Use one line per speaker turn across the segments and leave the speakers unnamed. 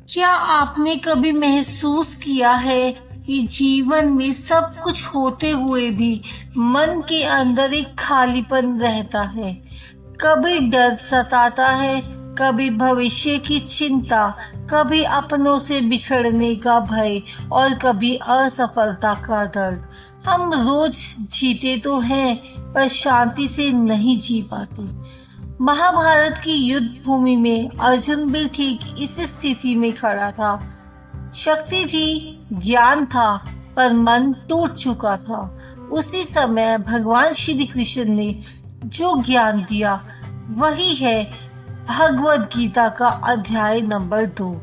क्या आपने कभी महसूस किया है कि जीवन में सब कुछ होते हुए भी मन के अंदर एक खालीपन रहता है? कभी डर सताता है, कभी भविष्य की चिंता, कभी अपनों से बिछड़ने का भय और कभी असफलता का डर। हम रोज जीते तो हैं, पर शांति से नहीं जी पाते। महाभारत की युद्ध भूमि में अर्जुन भी ठीक इस स्थिति में खड़ा था। शक्ति थी, ज्ञान था, पर मन टूट चुका था। उसी समय भगवान श्री कृष्ण ने जो ज्ञान दिया वही है भगवत गीता का अध्याय नंबर 2,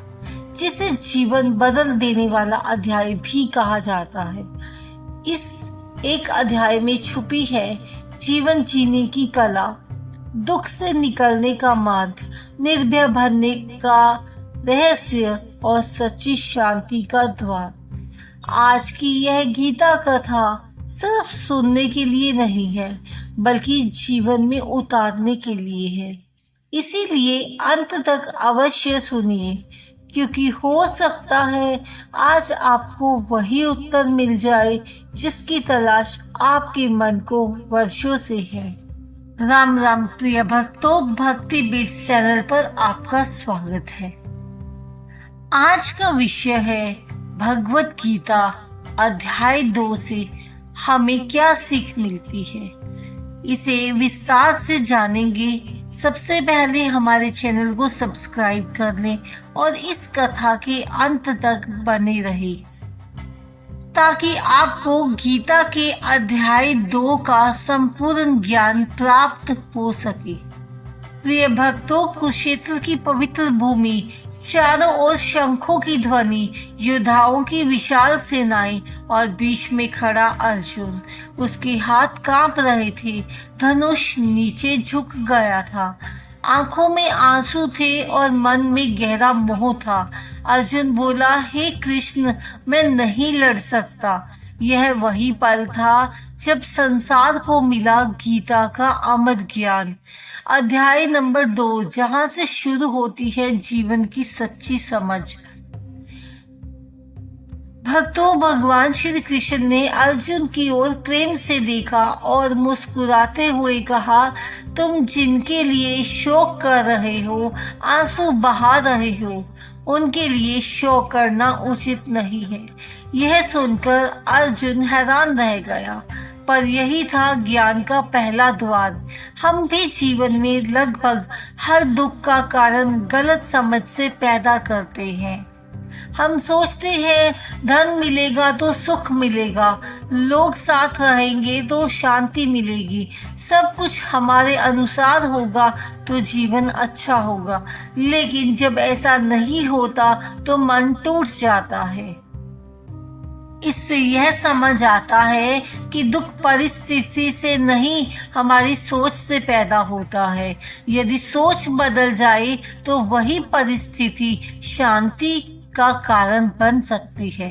जिसे जीवन बदल देने वाला अध्याय भी कहा जाता है। इस एक अध्याय में छुपी है जीवन जीने की कला, दुख से निकलने का मार्ग, निर्भय बनने का रहस्य और सच्ची शांति का द्वार। आज की यह गीता कथा सिर्फ सुनने के लिए नहीं है, बल्कि जीवन में उतारने के लिए है। इसीलिए अंत तक अवश्य सुनिए, क्योंकि हो सकता है आज आपको वही उत्तर मिल जाए जिसकी तलाश आपके मन को वर्षों से है। राम राम प्रिय भक्तों, भक्ति बीट्स चैनल पर आपका स्वागत है। आज का विषय है भगवत गीता अध्याय 2 से हमें क्या सीख मिलती है। इसे विस्तार से जानेंगे। सबसे पहले हमारे चैनल को सब्सक्राइब कर लें और इस कथा के अंत तक बने रहें, ताकि आपको गीता के अध्याय 2 का संपूर्ण ज्ञान प्राप्त हो सके। प्रिय भक्तों, कुरुक्षेत्र की पवित्र भूमि, चारों ओर शंखों की ध्वनि, योद्धाओं की विशाल सेनाएं और बीच में खड़ा अर्जुन। उसके हाथ कांप रहे थे, धनुष नीचे झुक गया था, आंखों में आंसू थे और मन में गहरा मोह था। अर्जुन बोला, हे कृष्ण, मैं नहीं लड़ सकता। यह वही पल था जब संसार को मिला गीता का अमर ज्ञान। अध्याय नंबर 2, जहां से शुरू होती है जीवन की सच्ची समझ। भक्तों, भगवान श्री कृष्ण ने अर्जुन की ओर प्रेम से देखा और मुस्कुराते हुए कहा, तुम जिनके लिए शोक कर रहे हो, आंसू बहा रहे हो, उनके लिए शोक करना उचित नहीं है। यह सुनकर अर्जुन हैरान रह गया, पर यही था ज्ञान का पहला द्वार। हम भी जीवन में लगभग हर दुख का कारण गलत समझ से पैदा करते हैं। हम सोचते हैं धन मिलेगा तो सुख मिलेगा, लोग साथ रहेंगे तो शांति मिलेगी, सब कुछ हमारे अनुसार होगा तो जीवन अच्छा होगा। लेकिन जब ऐसा नहीं होता तो मन टूट जाता है। इससे यह समझ आता है कि दुख परिस्थिति से नहीं, हमारी सोच से पैदा होता है। यदि सोच बदल जाए तो वही परिस्थिति शांति का कारण बन सकती है।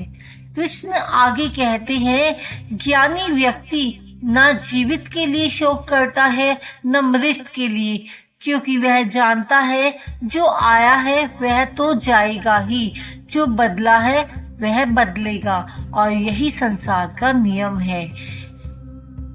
कृष्ण आगे कहते हैं, ज्ञानी व्यक्ति न जीवित के लिए शोक करता है न मृत के लिए, क्योंकि वह जानता है जो आया है वह तो जाएगा ही, जो बदला है वह बदलेगा, और यही संसार का नियम है।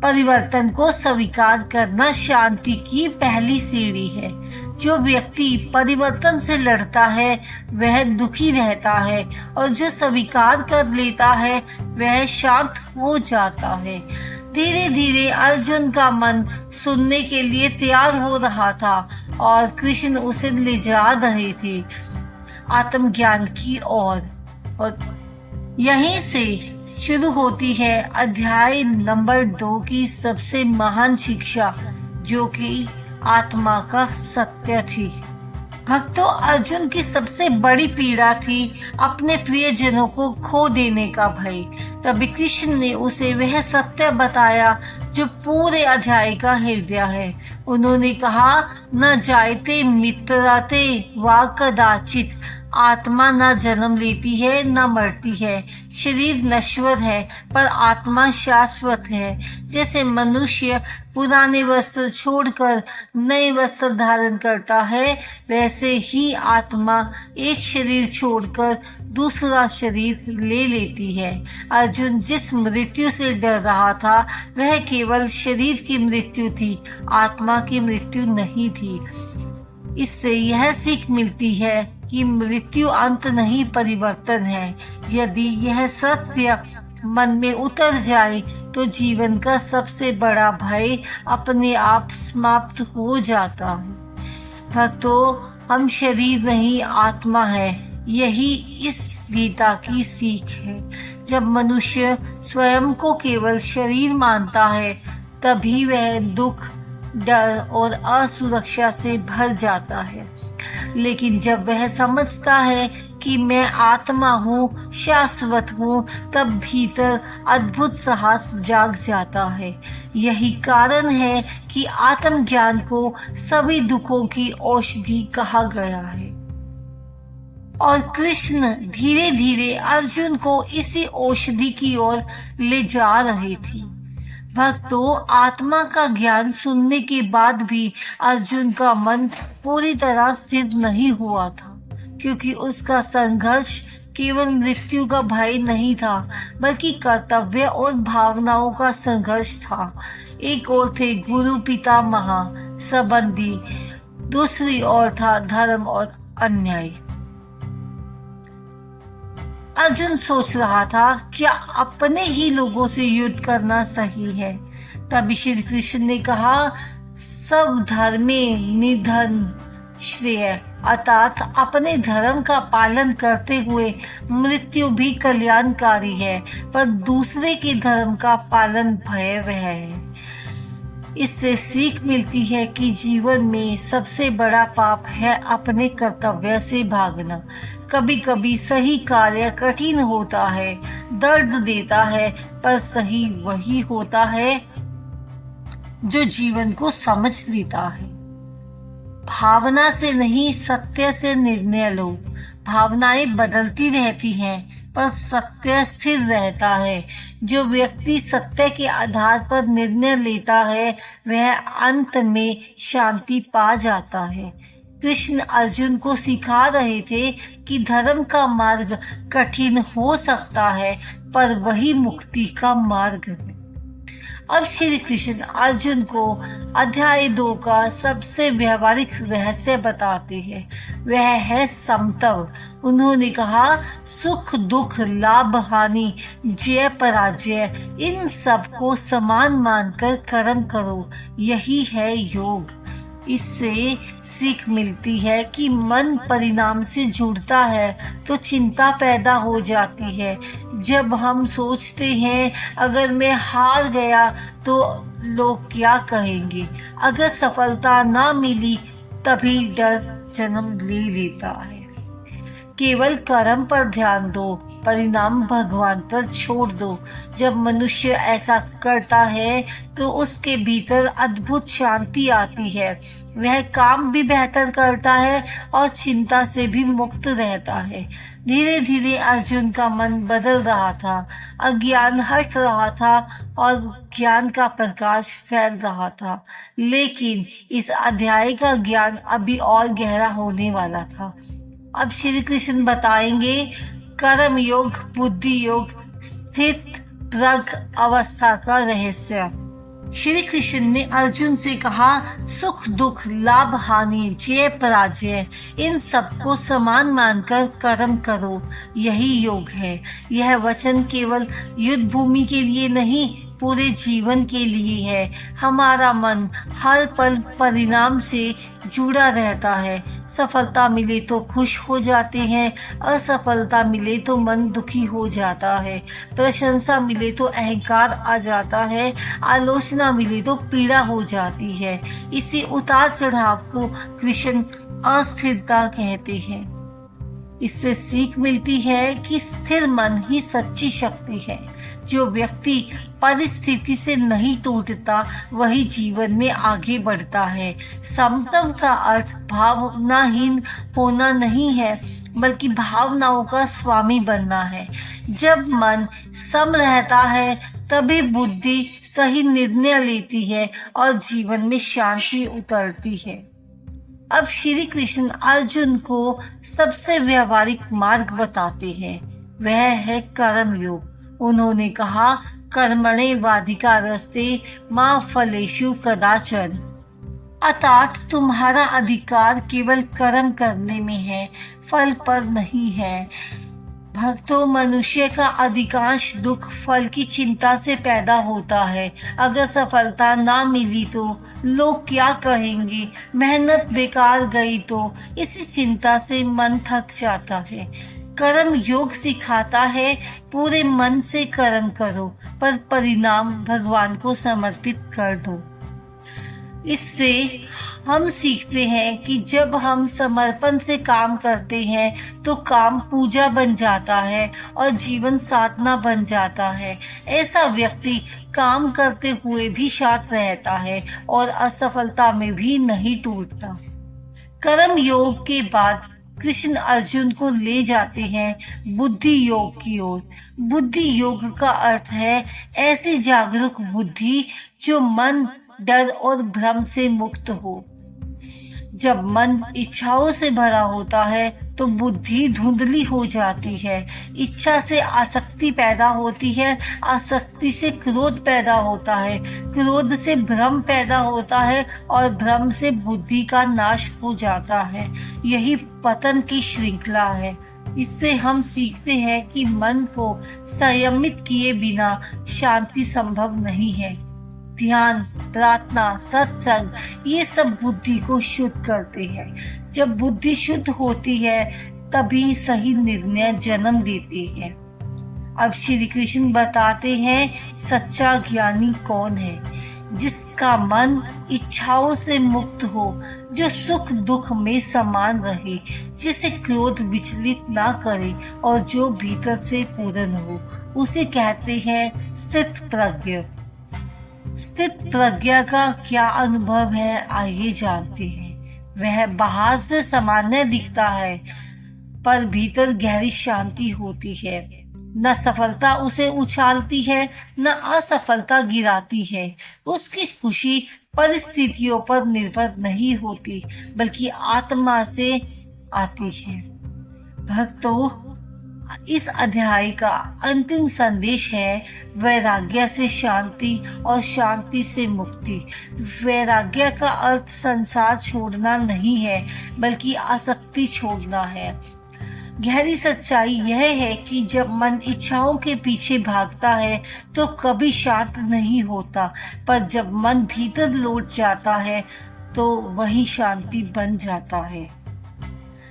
परिवर्तन को स्वीकार करना शांति की पहली सीढ़ी है। जो व्यक्ति परिवर्तन से लड़ता है वह दुखी रहता है, और जो स्वीकार कर लेता है वह शांत हो जाता है। धीरे धीरे अर्जुन का मन सुनने के लिए तैयार हो रहा था और कृष्ण उसे ले जा रहे थे आत्मज्ञान की ओर। और यहीं से शुरू होती है अध्याय नंबर 2 की सबसे महान शिक्षा, जो कि आत्मा का सत्य थी। भक्तों, अर्जुन की सबसे बड़ी पीड़ा थी अपने प्रियजनों को खो देने का भय। तभी कृष्ण ने उसे वह सत्य बताया जो पूरे अध्याय का हृदय है। उन्होंने कहा, न जायते मित्राते वा कदाचित, आत्मा न जन्म लेती है न मरती है। शरीर नश्वर है पर आत्मा शाश्वत है। जैसे मनुष्य पुराने वस्त्र छोड़कर नए वस्त्र धारण करता है, वैसे ही आत्मा एक शरीर छोड़कर दूसरा शरीर ले लेती है। अर्जुन जिस मृत्यु से डर रहा था वह केवल शरीर की मृत्यु थी, आत्मा की मृत्यु नहीं थी। इससे यह सीख मिलती है कि मृत्यु अंत नहीं, परिवर्तन है। यदि यह सत्य मन में उतर जाए तो जीवन का सबसे बड़ा भय अपने आप समाप्त हो जाता है। भक्तों, हम शरीर नहीं आत्मा है, यही इस गीता की सीख है। जब मनुष्य स्वयं को केवल शरीर मानता है तभी वह दुख, डर और असुरक्षा से भर जाता है। लेकिन जब वह समझता है कि मैं आत्मा हूँ, शाश्वत हूँ, तब भीतर अद्भुत साहस जाग जाता है। यही कारण है कि आत्मज्ञान को सभी दुखों की औषधि कहा गया है। और कृष्ण धीरे धीरे अर्जुन को इसी औषधि की ओर ले जा रहे थे। भक्तों, आत्मा का ज्ञान सुनने के बाद भी अर्जुन का मन पूरी तरह स्थिर नहीं हुआ था, क्योंकि उसका संघर्ष केवल मृत्यु का भय नहीं था, बल्कि कर्तव्य और भावनाओं का संघर्ष था। एक ओर थे गुरु पितामह संबंधी, दूसरी ओर था धर्म और अन्याय। अर्जुन सोच रहा था, क्या अपने ही लोगों से युद्ध करना सही है? तभी श्री कृष्ण ने कहा, सब धर्मे निधन श्रेय, अर्थात अपने धर्म का पालन करते हुए मृत्यु भी कल्याणकारी है, पर दूसरे के धर्म का पालन भयावह है। इससे सीख मिलती है कि जीवन में सबसे बड़ा पाप है अपने कर्तव्य से भागना। कभी कभी सही कार्य कठिन होता है, दर्द देता है, पर सही वही होता है जो जीवन को समझ लेता है। भावना से नहीं, सत्य से निर्णय लो। भावनाएं बदलती रहती हैं, पर सत्य स्थिर रहता है। जो व्यक्ति सत्य के आधार पर निर्णय लेता है वह अंत में शांति पा जाता है। कृष्ण अर्जुन को सिखा रहे थे कि धर्म का मार्ग कठिन हो सकता है, पर वही मुक्ति का मार्ग है। अब श्री कृष्ण अर्जुन को अध्याय 2 का सबसे व्यवहारिक रहस्य बताते हैं, वह है समत्व। उन्होंने कहा, सुख दुख, लाभ हानि, जय पराजय, इन सब को समान मानकर कर्म करो, यही है योग। इससे सीख मिलती है कि मन परिणाम से जुड़ता है तो चिंता पैदा हो जाती है। जब हम सोचते हैं अगर मैं हार गया तो लोग क्या कहेंगे, अगर सफलता ना मिली, तभी डर जन्म ले लेता है। केवल कर्म पर ध्यान दो, परिणाम भगवान पर छोड़ दो। जब मनुष्य ऐसा करता है तो उसके भीतर अद्भुत शांति आती है। वह काम भी बेहतर करता है और चिंता से भी मुक्त रहता है। धीरे धीरे अर्जुन का मन बदल रहा था, अज्ञान हट रहा था और ज्ञान का प्रकाश फैल रहा था। लेकिन इस अध्याय का ज्ञान अभी और गहरा होने वाला था। अब श्री कृष्ण बताएंगे कर्म योग, बुद्धि योग, स्थित प्रज्ञ अवस्था का रहस्य। श्री कृष्ण ने अर्जुन से कहा, सुख दुख, लाभ हानि, जय पराजय, इन सबको समान मानकर कर्म करो, यही योग है। यह वचन केवल युद्ध भूमि के लिए नहीं, पूरे जीवन के लिए है। हमारा मन हर पल परिणाम से जुड़ा रहता है। सफलता मिले तो खुश हो जाते हैं, असफलता मिले तो मन दुखी हो जाता है, प्रशंसा मिले तो अहंकार आ जाता है, आलोचना मिले तो पीड़ा हो जाती है। इसी उतार चढ़ाव को कृष्ण अस्थिरता कहते हैं। इससे सीख मिलती है कि स्थिर मन ही सच्ची शक्ति है। जो व्यक्ति परिस्थिति से नहीं टूटता वही जीवन में आगे बढ़ता है। समत्व का अर्थ भावनाहीन होना नहीं है, बल्कि भावनाओं का स्वामी बनना है। जब मन सम रहता है तभी बुद्धि सही निर्णय लेती है और जीवन में शांति उतरती है। अब श्री कृष्ण अर्जुन को सबसे व्यवहारिक मार्ग बताते हैं, वह है कर्म योग। उन्होंने कहा, कर्मण्येवाधिकारस्ते मा फलेषु कदाचन, अर्थात तुम्हारा अधिकार केवल कर्म करने में है, फल पर नहीं है। भक्तों, मनुष्य का अधिकांश दुख फल की चिंता से पैदा होता है। अगर सफलता ना मिली तो लोग क्या कहेंगे, मेहनत बेकार गई तो इसी चिंता से मन थक जाता है। कर्म योग सिखाता है, पूरे मन से कर्म करो, पर परिणाम भगवान को समर्पित कर दो। इससे हम सीखते हैं कि जब हम समर्पण से काम करते हैं तो काम पूजा बन जाता है और जीवन साधना बन जाता है। ऐसा व्यक्ति काम करते हुए भी शांत रहता है और असफलता में भी नहीं टूटता। कर्म योग के बाद कृष्ण अर्जुन को ले जाते हैं बुद्धि योग की ओर। बुद्धि योग का अर्थ है ऐसी जागरूक बुद्धि जो मन, डर और भ्रम से मुक्त हो। जब मन इच्छाओं से भरा होता है तो बुद्धि धुंधली हो जाती है। इच्छा से आसक्ति पैदा होती है, आसक्ति से क्रोध पैदा होता है, क्रोध से भ्रम पैदा होता है और भ्रम से बुद्धि का नाश हो जाता है। यही पतन की श्रृंखला है। इससे हम सीखते हैं कि मन को संयमित किए बिना शांति संभव नहीं है। ध्यान, प्रार्थना, सत्संग ये सब बुद्धि को शुद्ध करते हैं। जब बुद्धि शुद्ध होती है तभी सही निर्णय जन्म देती है। अब श्री कृष्ण बताते हैं सच्चा ज्ञानी कौन है, जिसका मन इच्छाओं से मुक्त हो, जो सुख दुख में समान रहे, जिसे क्रोध विचलित ना करे और जो भीतर से पूर्ण हो, उसे कहते हैं स्थित प्रज्ञ। स्थित प्रज्ञा का क्या अनुभव है, आइए जानते हैं। वह बाहर से सामान्य दिखता है पर भीतर गहरी शांति होती है। न सफलता उसे उछालती है न असफलता गिराती है। उसकी खुशी परिस्थितियों पर निर्भर नहीं होती बल्कि आत्मा से आती है। भक्तों, इस अध्याय का अंतिम संदेश है वैराग्य से शांति और शांति से मुक्ति। वैराग्य का अर्थ संसार छोड़ना नहीं है बल्कि आसक्ति छोड़ना है। गहरी सच्चाई यह है कि जब मन इच्छाओं के पीछे भागता है तो कभी शांत नहीं होता, पर जब मन भीतर लौट जाता है तो वही शांति बन जाता है।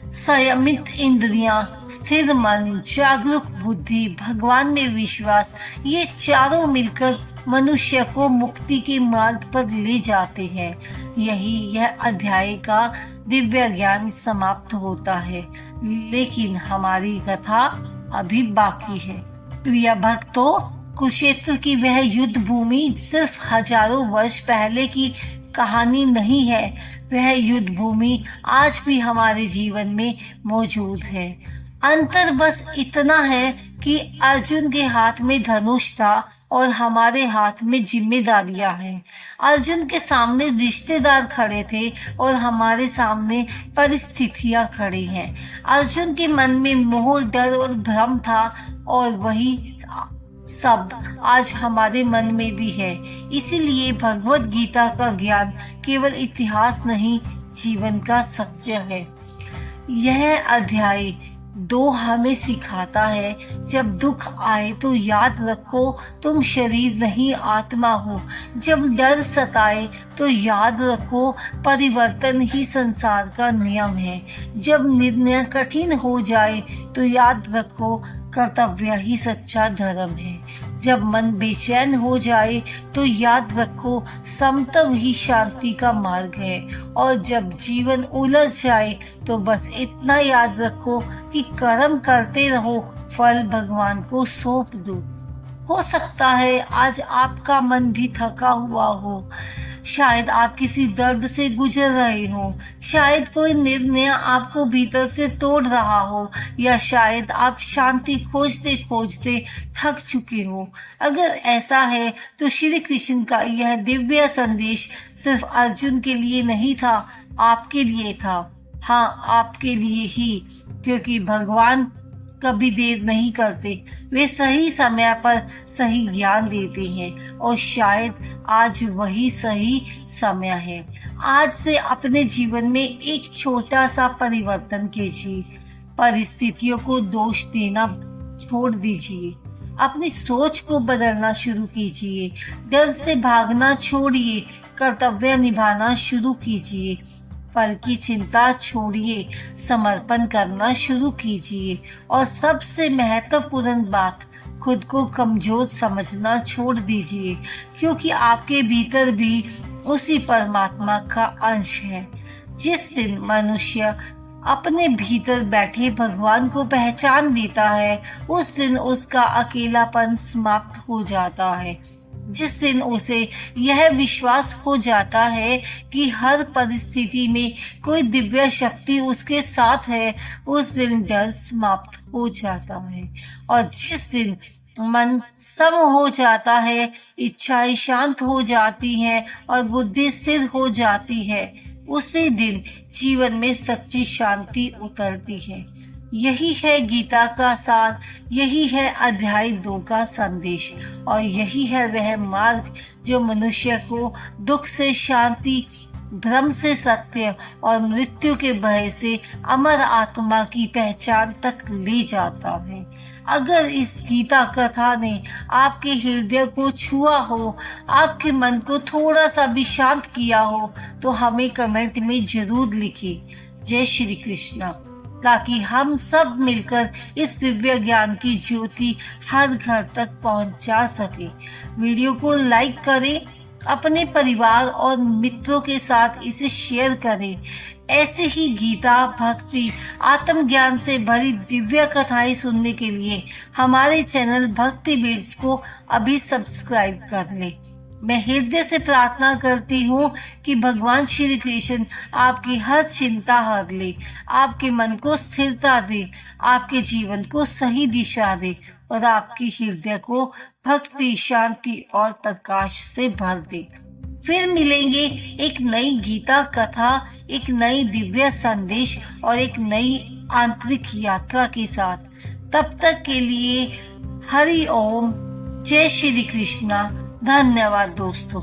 संयमित इंद्रियां, स्थिर मन, जागरूक बुद्धि, भगवान में विश्वास, ये चारों मिलकर मनुष्य को मुक्ति के मार्ग पर ले जाते हैं। यह अध्याय का दिव्य ज्ञान समाप्त होता है, लेकिन हमारी कथा अभी बाकी है। प्रिय भक्तों, कुरुक्षेत्र की वह युद्ध भूमि सिर्फ हजारों वर्ष पहले की कहानी नहीं है, वह युद्ध भूमि आज भी हमारे जीवन में मौजूद है। अंतर बस इतना है कि अर्जुन के हाथ में धनुष था और हमारे हाथ में जिम्मेदारियां हैं। अर्जुन के सामने रिश्तेदार खड़े थे और हमारे सामने परिस्थितियां खड़ी हैं। अर्जुन के मन में मोह, डर और भ्रम था और वही सब आज हमारे मन में भी है। इसीलिए भगवत गीता का ज्ञान केवल इतिहास नहीं, जीवन का सत्य है। यह अध्याय 2 हमें सिखाता है, जब दुख आए तो याद रखो तुम शरीर नहीं आत्मा हो। जब डर सताए तो याद रखो परिवर्तन ही संसार का नियम है। जब निर्णय कठिन हो जाए तो याद रखो कर्तव्य ही सच्चा धर्म है। जब मन बेचैन हो जाए तो याद रखो समतव ही शांति का मार्ग है। और जब जीवन उलझ जाए तो बस इतना याद रखो कि कर्म करते रहो, फल भगवान को सौंप दो। हो सकता है आज आपका मन भी थका हुआ हो, शायद आप किसी दर्द से गुजर रहे हो, शायद कोई निर्णय आपको भीतर से तोड़ रहा हो, या शायद आप शांति खोजते खोजते थक चुके हो। अगर ऐसा है तो श्री कृष्ण का यह दिव्य संदेश सिर्फ अर्जुन के लिए नहीं था, आपके लिए था। हाँ, आपके लिए ही, क्योंकि भगवान कभी देर नहीं करते। वे सही समय पर सही ज्ञान देते हैं और शायद आज वही सही समय है। आज से अपने जीवन में एक छोटा सा परिवर्तन कीजिए। परिस्थितियों को दोष देना छोड़ दीजिए। अपनी सोच को बदलना शुरू कीजिए। डर से भागना छोड़िए, कर्तव्य निभाना शुरू कीजिए। फल की चिंता छोड़िए, समर्पण करना शुरू कीजिए। और सबसे महत्वपूर्ण बात, खुद को कमजोर समझना छोड़ दीजिए, क्योंकि आपके भीतर भी उसी परमात्मा का अंश है। जिस दिन मनुष्य अपने भीतर बैठे भगवान को पहचान लेता है, उस दिन उसका अकेलापन समाप्त हो जाता है। जिस दिन उसे यह विश्वास हो जाता है कि हर परिस्थिति में कोई दिव्य शक्ति उसके साथ है, उस दिन डर समाप्त हो जाता है। और जिस दिन मन सम हो जाता है, इच्छाएं शांत हो जाती हैं और बुद्धि स्थिर हो जाती है, उसी दिन जीवन में सच्ची शांति उतरती है। यही है गीता का सार, यही है अध्याय 2 का संदेश, और यही है वह मार्ग जो मनुष्य को दुख से शांति, भ्रम से सत्य और मृत्यु के भय से अमर आत्मा की पहचान तक ले जाता है। अगर इस गीता कथा ने आपके हृदय को छुआ हो, आपके मन को थोड़ा सा भी शांत किया हो, तो हमें कमेंट में जरूर लिखें जय श्री कृष्णा, ताकि हम सब मिलकर इस दिव्य ज्ञान की ज्योति हर घर तक पहुंचा सके। वीडियो को लाइक करें, अपने परिवार और मित्रों के साथ इसे शेयर करें। ऐसे ही गीता, भक्ति, आत्मज्ञान से भरी दिव्य कथाएं सुनने के लिए हमारे चैनल भक्ति बीट्स को अभी सब्सक्राइब कर लें। मैं हृदय से प्रार्थना करती हूँ कि भगवान श्री कृष्ण आपकी हर चिंता हर ले, आपके मन को स्थिरता दे, आपके जीवन को सही दिशा दे और आपकी हृदय को भक्ति, शांति और प्रकाश से भर दे। फिर मिलेंगे एक नई गीता कथा, एक नई दिव्य संदेश और एक नई आंतरिक यात्रा के साथ। तब तक के लिए हरि ओम, जय श्री कृष्णा। धन्यवाद दोस्तों।